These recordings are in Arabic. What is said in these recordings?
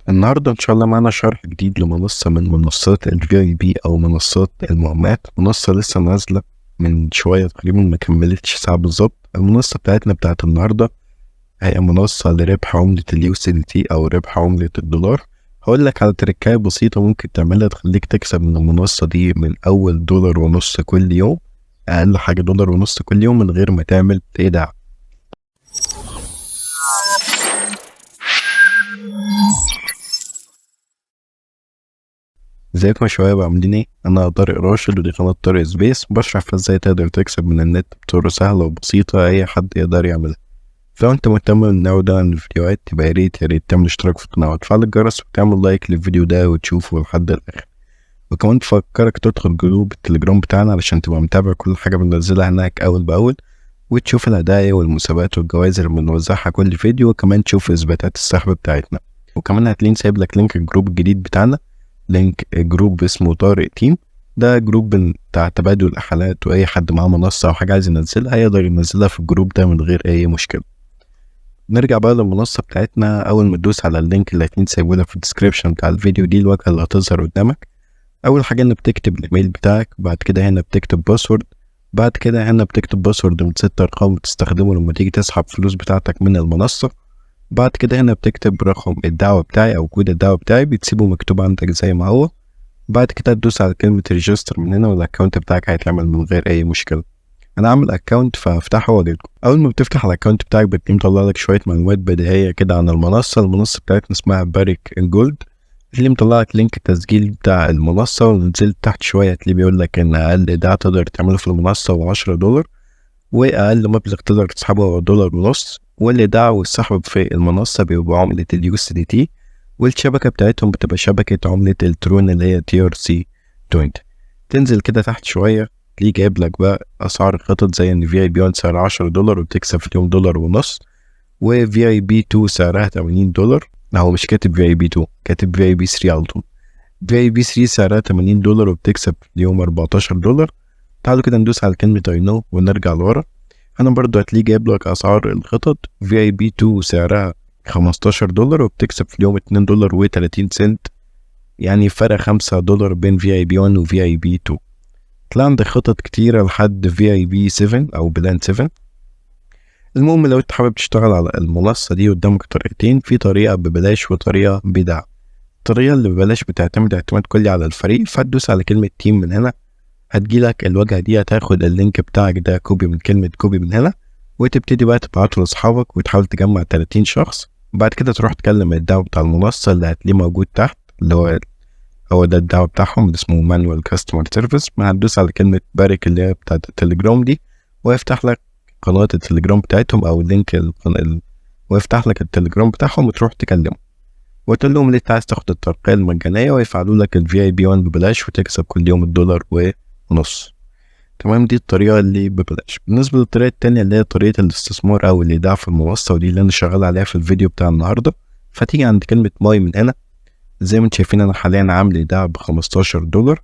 النهاردة إن شاء الله معنا شرح جديد لمنصة من منصات ال VIP أو منصات المهمات. منصة لسه نازلة من شوية تقريبا، ما كملتش ساعة بالظبط. المنصة بتاعتنا بتاعت النهاردة هي منصة لربح عملة ال USDT أو ربح عملة الدولار. هقول لك على تركاية بسيطة ممكن تعملها تخليك تكسب من المنصة دي من أول $1.50 كل يوم، أقل حاجة $1.50 كل يوم من غير ما تعمل إيداع. ازيكم يا شباب، عاملين ايه؟ انا طارق راشد ودي قناة طارق سبيس، بشرح في ازاي تقدر تكسب من النت بطرق سهلة وبسيطة اي حد يقدر يعملها. فلو انت مهتم بالنوع ده من الفيديوهات يبقى يا ريت تعمل اشتراك في القناة وتفعل الجرس وتعمل لايك للفيديو ده وتشوفه لحد الاخر. وكمان تفكرك تدخل جروب التليجرام بتاعنا علشان تبقى متابع كل حاجة بننزلها هناك اول باول، وتشوف الهدايا والمسابقات والجوائز اللي بنوزعها كل فيديو، وكمان تشوف اثباتات السحب بتاعتنا. وكمان هتلاقيني سايب لك لينك الجروب الجديد بتاعنا، لينك جروب اسمه طارق تيم. ده جروب بتاع تبادل الحالات، واي حد معاه منصة او حاجة عايز ينزلها يقدر ينزلها في الجروب ده من غير اي مشكلة. نرجع بقى للمنصة بتاعتنا. اول ما تدوس على اللينك اللي هتلاقيني سايبه لك في الديسكريبشن بتاع الفيديو، دي الواجهة اللي هتظهر قدامك. اول حاجة انك بتكتب الايميل بتاعك، بعد كده هنا بتكتب باسورد، بعد كده هنا بتكتب باسورد من 6 ارقام بتستخدمه لما تيجي تسحب فلوس بتاعتك من المنصة. بعد كده هنا بتكتب رقم الدعوة بتاعي او كود الدعوة بتاعي، بتسيبه مكتوب عندك زي ما هو. بعد كده تدوس على كلمة ريجستر من هنا والاكونت بتاعك هيتعمل من غير اي مشكلة. انا عامل اكونت فهفتحه واجيلكم. اول ما بتفتح الاكونت بتاعك بتلاقيه مطلع لك شوية معلومات بديهية كده عن المنصة بتاعتنا اسمها بارك جولد، اللي مطلع لك لينك التسجيل بتاع المنصة. ونزلت تحت شوية هتلاقيه بيقول لك ان اقل ايداع تقدر تعمله في المنصة هو $10، واقل مبلغ تقدر تسحبه هو $1.50، والايداع والسحب في المنصة بيبقى عملة ال USDT، والشبكة بتاعتهم بتبقى شبكة عملة الترون اللي هي TRC20. تنزل كده تحت شوية تلاقيه جايب لك بقى أسعار الخطط، زي إن VIP1 سعرها $10 وبتكسب في اليوم $1.50، و VIP2 سعرها $80. هو مش كاتب VIP2، كاتب VIP3 على طول. VIP3 سعرها $80 وبتكسب في اليوم $14. تعالوا كده ندوس على كلمة I know ونرجع لورا. أنا برضو هتلاقيه جايب لك أسعار الخطط. VIP2 سعرها $15 وبتكسب في اليوم $2.30، يعني فرق $5 بين VIP1 و VIP2. تلاقي عندك خطط كتيرة لحد VIP7 أو بلان 7. المهم لو انت حابب تشتغل على المنصة دي قدامك طريقتين، في طريقة ببلاش وطريقة بدعم. الطريقة اللي ببلاش بتعتمد اعتماد كلي على الفريق، فتدوس على كلمة تيم من هنا، هتجيلك الواجهة دي، هتاخد اللينك بتاعك ده كوبي من كلمة كوبي من هنا، وتبتدي بقى تبعته لاصحابك وتحاول تجمع 30 شخص. بعد كده تروح تكلم الدعوة بتاع المنصة اللي هتلاقيه موجود تحت، اللي هو ده الدعوة بتاعهم اللي اسمه مانوال كاستمر سيرفيس. ما هتدوس على كلمة بارك اللي هي بتاعت التليجرام دي، ويفتح لك قناة التليجرام بتاعتهم او اللينك ويفتح لك التليجرام بتاعهم، وتروح تكلمه وتقول لهم ان انت عايز تاخد الترقية المجانية ويفعلوا لك ال VIP1 ببلاش وتكسب كل يوم $1.50. تمام، دي الطريقة اللي ببلاش. بالنسبة للطريقة التانية اللي هي طريقة الاستثمار أو الإيداع في المنصة، ودي اللي أنا شغال عليها في الفيديو بتاع النهاردة، فتيجي عند كلمة ماي من هنا. زي ما انتم شايفين أنا حاليا عامل إيداع $15.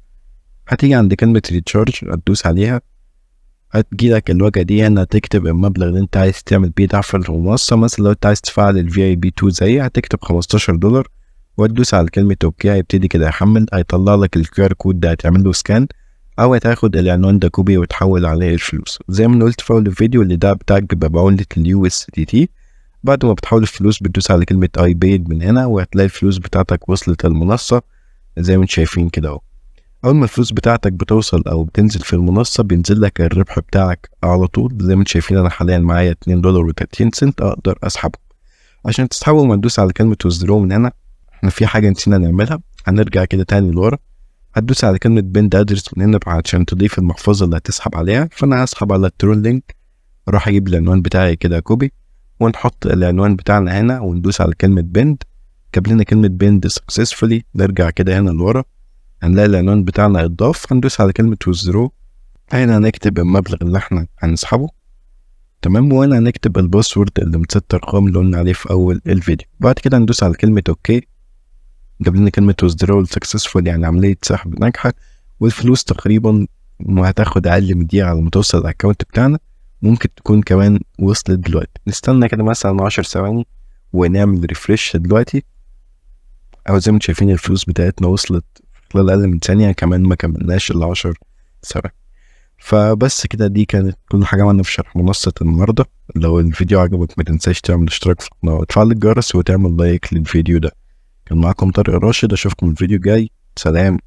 هتيجي عند كلمة ريتشارج هتدوس عليها، هتجيلك الواجهة دي هنا، تكتب المبلغ اللي انت عايز تعمل بيه إيداع في المنصة. مثلا لو انت عايز تفعل ال VIP2 زي، هتكتب $15 وتدوس على كلمة اوكي. هيبتدي كده يحمل، هيطلع لك الQR كود ده، هتعمل له سكان او هتاخد العنوان ده كوبي وتحول عليه الفلوس. زي ما قلت في اول الفيديو، اللي ده بتاعك بيبقى بعملة ال USDT. بعد ما بتحول الفلوس بتدوس على كلمة I paid من هنا، وهتلاقي الفلوس بتاعتك وصلت المنصة زي ما انتم شايفين كده اهو. اول ما الفلوس بتاعتك بتوصل او بتنزل في المنصة بينزل لك الربح بتاعك على طول. زي ما انتم شايفين انا حاليا معايا $2.30 اقدر اسحبه. عشان تسحبه ما تدوس على كلمة withdraw من هنا. احنا في حاجة نسينا نعملها، هنرجع كده تاني لورا. هتدوس على كلمة بند ادرس من هنا عشان تضيف المحفظة اللي هتسحب عليها. فانا هسحب على الترون لينك، اروح اجيب العنوان بتاعي كده كوبي، ونحط العنوان بتاعنا هنا وندوس على كلمة بند. جاب لنا كلمة بند successfully. نرجع كده هنا لورا، هنلاقي العنوان بتاعنا اتضاف. هندوس على كلمة withdraw، هنا هنكتب المبلغ اللي احنا هنسحبه. تمام، وهنا هنكتب الباسورد اللي من 6 ارقام اللي قلنا عليه في اول الفيديو. بعد كده هندوس على كلمة اوكي. جاب لنا كلمة withdrawal successful، يعني عملية سحب ناجحة. والفلوس تقريبا ما هتاخد أقل من دقيقة على ما توصل الأكونت بتاعنا، ممكن تكون كمان وصلت دلوقتي. نستنى كده مثلا 10 ثواني ونعمل ريفريش دلوقتي. أو زي ما انتم شايفين الفلوس بتاعتنا وصلت خلال أقل من ثانية، كمان ما كملناش ال10 ثواني. فبس كده، دي كانت كل حاجة عملنا في شرح منصة النهاردة. لو الفيديو عجبك ما تنساش تعمل اشتراك في القناة وتفعل الجرس وتعمل لايك للفيديو ده. كان معاكم طارق راشد، اشوفكم الفيديو الجاي، سلام.